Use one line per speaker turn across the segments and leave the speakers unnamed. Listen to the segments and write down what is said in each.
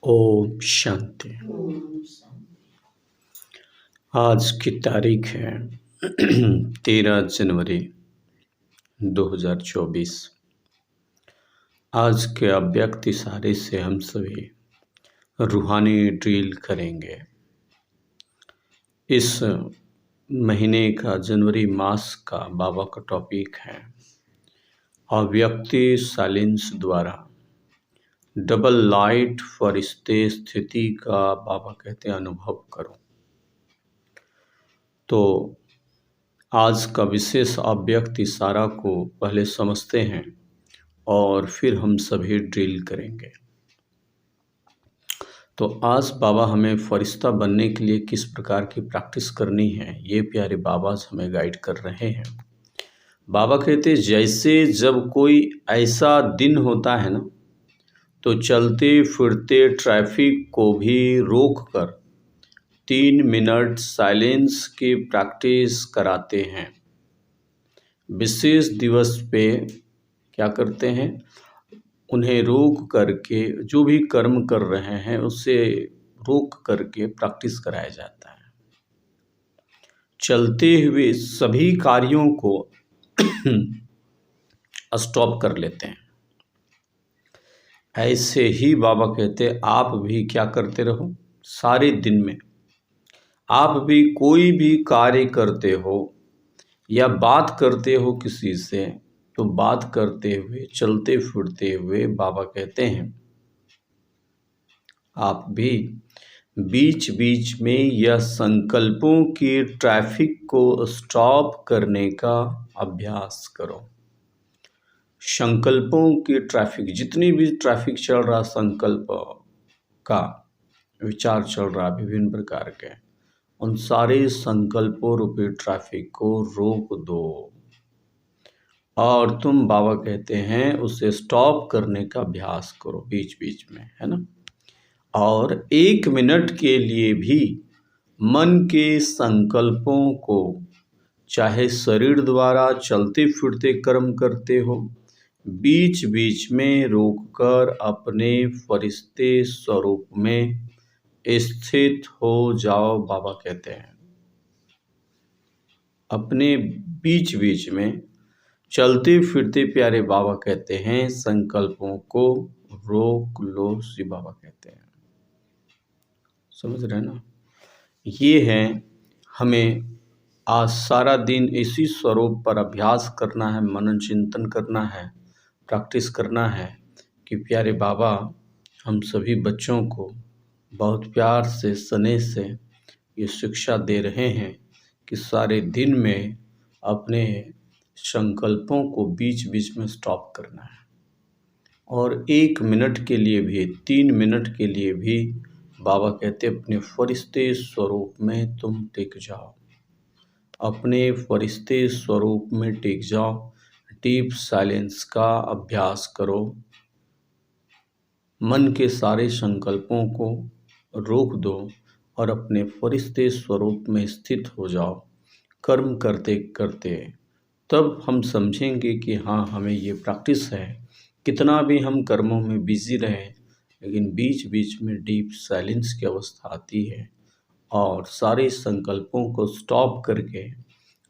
ओम शांति। आज की तारीख है 13 जनवरी 2024। आज के अव्यक्त इशारे से हम सभी रूहानी ड्रिल करेंगे। इस महीने का जनवरी मास का बाबा का टॉपिक है अव्यक्ति साइलेंस द्वारा डबल लाइट फरिश्ते स्थिति का बाबा कहते हैं अनुभव करो। तो आज का विशेष अव्यक्त इशारा को पहले समझते हैं और फिर हम सभी ड्रिल करेंगे। तो आज बाबा हमें फरिश्ता बनने के लिए किस प्रकार की प्रैक्टिस करनी है, ये प्यारे बाबा हमें गाइड कर रहे हैं। बाबा कहते जैसे जब कोई ऐसा दिन होता है ना, तो चलते फिरते ट्रैफिक को भी रोक कर 3 मिनट साइलेंस की प्रैक्टिस कराते हैं। विशेष दिवस पे क्या करते हैं, उन्हें रोक करके जो भी कर्म कर रहे हैं उसे रोक करके प्रैक्टिस कराया जाता है। चलते हुए सभी कार्यों को स्टॉप कर लेते हैं। ऐसे ही बाबा कहते आप भी क्या करते रहो, सारे दिन में आप भी कोई भी कार्य करते हो या बात करते हो किसी से, तो बात करते हुए चलते फिरते हुए बाबा कहते हैं आप भी बीच बीच में यह संकल्पों की ट्रैफिक को स्टॉप करने का अभ्यास करो। संकल्पों की ट्रैफिक, जितनी भी ट्रैफिक चल रहा, संकल्प का विचार चल रहा विभिन्न प्रकार के, उन सारे संकल्पों रूपी ट्रैफिक को रोक दो और तुम बाबा कहते हैं उसे स्टॉप करने का अभ्यास करो बीच बीच में, है ना। और 1 मिनट के लिए भी मन के संकल्पों को, चाहे शरीर द्वारा चलते फिरते कर्म करते हो, बीच बीच में रोककर अपने फरिश्ते स्वरूप में स्थित हो जाओ। बाबा कहते हैं अपने बीच बीच में चलते फिरते प्यारे बाबा कहते हैं संकल्पों को रोक लो। श्री बाबा कहते हैं, समझ रहे ना। ये है हमें आज सारा दिन इसी स्वरूप पर अभ्यास करना है, मनन चिंतन करना है, प्रैक्टिस करना है कि प्यारे बाबा हम सभी बच्चों को बहुत प्यार से स्नेह से ये शिक्षा दे रहे हैं कि सारे दिन में अपने संकल्पों को बीच बीच में स्टॉप करना है और 1 मिनट के लिए भी, 3 मिनट के लिए भी बाबा कहते अपने फरिश्ते स्वरूप में तुम टिक जाओ, अपने फरिश्ते स्वरूप में टिक जाओ। डीप साइलेंस का अभ्यास करो, मन के सारे संकल्पों को रोक दो और अपने फरिश्ते स्वरूप में स्थित हो जाओ। कर्म करते करते तब हम समझेंगे कि हाँ हमें ये प्रैक्टिस है। कितना भी हम कर्मों में बिजी रहें, लेकिन बीच बीच में डीप साइलेंस की अवस्था आती है और सारे संकल्पों को स्टॉप करके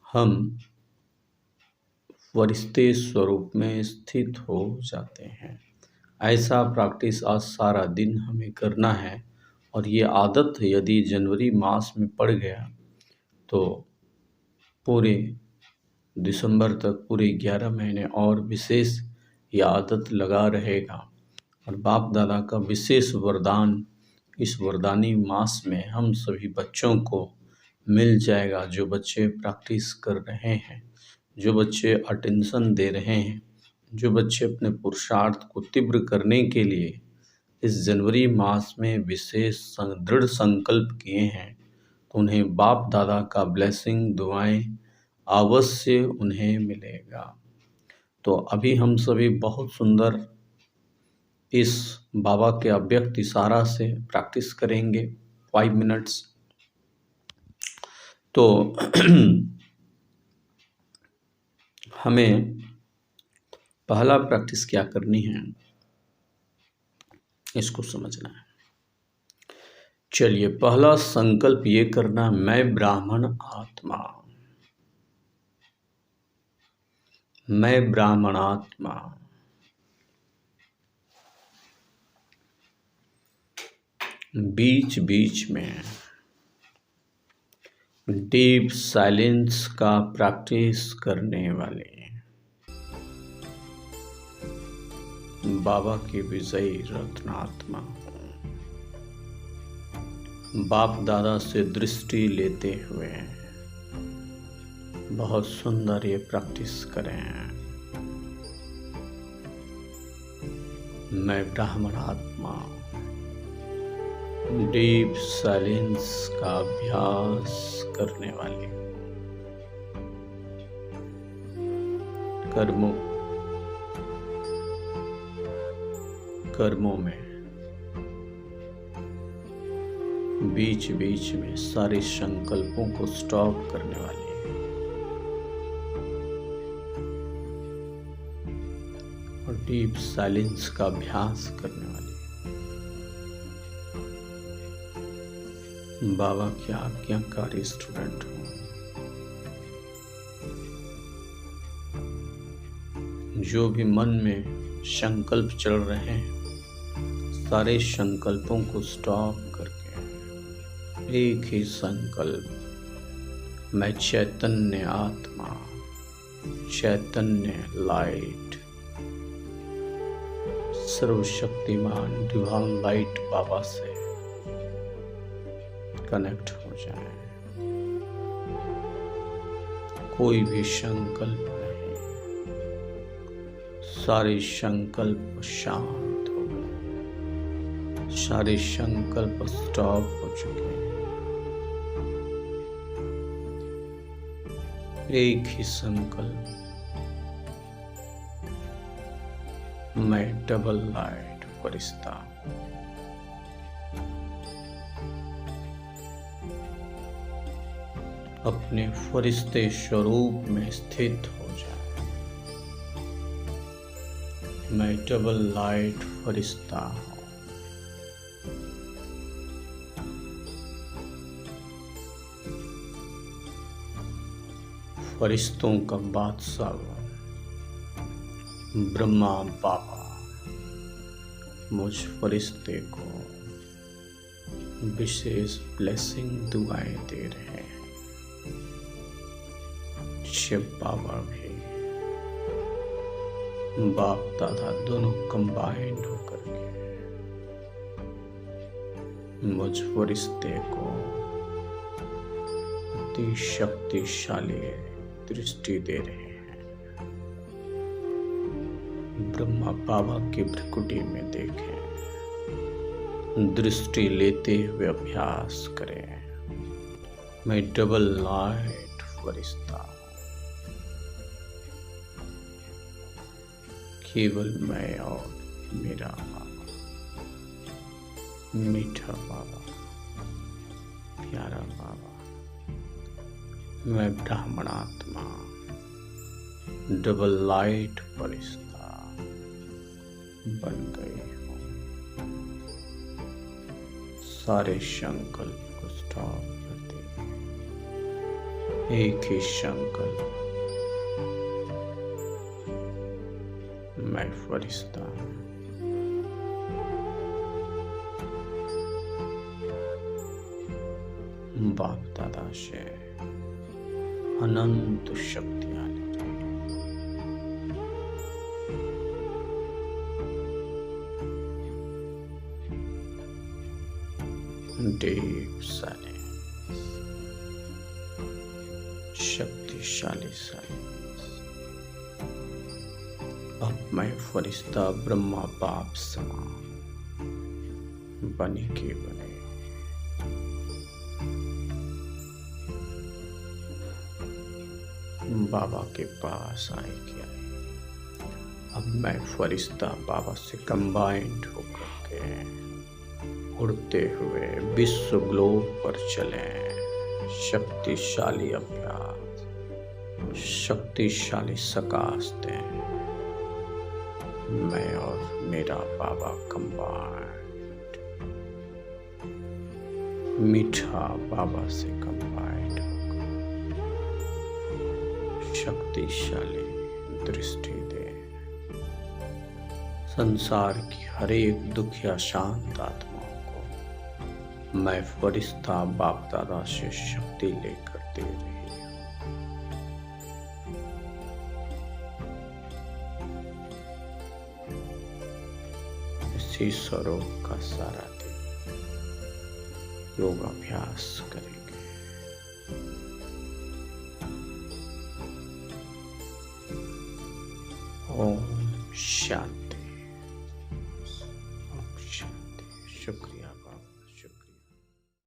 हम फरिश्ते स्वरूप में स्थित हो जाते हैं। ऐसा प्रैक्टिस आज सारा दिन हमें करना है और ये आदत यदि जनवरी मास में पड़ गया तो पूरे दिसंबर तक, पूरे 11 महीने और विशेष ये आदत लगा रहेगा। और बाप दादा का विशेष वरदान इस वरदानी मास में हम सभी बच्चों को मिल जाएगा। जो बच्चे प्रैक्टिस कर रहे हैं, जो बच्चे अटेंशन दे रहे हैं, जो बच्चे अपने पुरुषार्थ को तीव्र करने के लिए इस जनवरी मास में विशेष दृढ़ संकल्प किए हैं, तो उन्हें बाप दादा का ब्लेसिंग, दुआएं अवश्य उन्हें मिलेगा। तो अभी हम सभी बहुत सुंदर इस बाबा के अव्यक्त इशारा से प्रैक्टिस करेंगे 5 मिनट्स। तो हमें पहला प्रैक्टिस क्या करनी है, इसको समझना है। चलिए, पहला संकल्प ये करना, मैं ब्राह्मण आत्मा, मैं ब्राह्मण आत्मा। बीच बीच में डीप साइलेंस का प्रैक्टिस करने वाले बाबा की विजयी रत्नात्मा, बाप दादा से दृष्टि लेते हुए बहुत सुंदर ये प्रैक्टिस करें। मैं ब्राह्मण आत्मा, डीप साइलेंस का अभ्यास करने वाली कर्मों में बीच बीच में सारे संकल्पों को स्टॉप करने वाली और डीप साइलेंस का अभ्यास करने वाली बाबा की आज्ञाकारी स्टूडेंट हूँ। जो भी मन में संकल्प चल रहे हैं, सारे संकल्पों को स्टॉप करके एक ही संकल्प, मैं चैतन्य आत्मा, चैतन्य लाइट, सर्वशक्तिमान डिवाइन लाइट बाबा से कनेक्ट हो जाए। कोई भी संकल्प नहीं, सारे संकल्प शांत हो गए, सारे संकल्प स्टॉप हो चुके हैं। एक ही संकल्प, मैं डबल लाइट फरिश्ता, अपने फरिश्ते स्वरूप में स्थित हो जाए। मैं डबल लाइट फरिश्ता हूँ। फरिश्तों का बादशाह ब्रह्मा बाबा मुझ फरिश्ते को विशेष ब्लेसिंग दुआएं दे रहे हैं। शिव बाबा भी, बाप दादा दोनों कंबाइंड होकर के मुझ फरिश्ते को अति शक्तिशाली दृष्टि दे रहे हैं। ब्रह्मा बाबा की भ्रिकुटी में देखें, दृष्टि लेते हुए अभ्यास करें। मैं डबल लाइट फरिश्ता, केवल मैं और मेरा बाबा, मीठा बाबा, प्यारा बाबा। मैं ब्राह्मण आत्मा, डबल लाइट फरिश्ता बन गई हूँ। सारे संकल्प को स्टॉप कर दे। एक ही संकल्प, मैं फरिश्ता हूँ। बाप दादा से अनंत शक्तियाँ लेते हैं। डीप साइलेंस, शक्तिशाली साइलेंस। अब मैं फरिश्ता ब्रह्मा बाप समान बने के बने बाबा के पास आए क्या। अब मैं फरिश्ता बाबा से कंबाइंड होकर के उड़ते हुए विश्व ग्लोब पर चले। शक्तिशाली अभ्यास, शक्तिशाली सकाश दें। मैं और मेरा बाबा कंबाइंड, मीठा बाबा से कंबाइंड होकर शक्तिशाली दृष्टि दे। संसार की हर एक दुखिया शांत आत्माओं को मैं फरिश्ता बाप दादा से शक्ति लेकर दे रही हूँ। इसी स्वरूप का सारा दिन योग अभ्यास करेंगे। ओम शांति।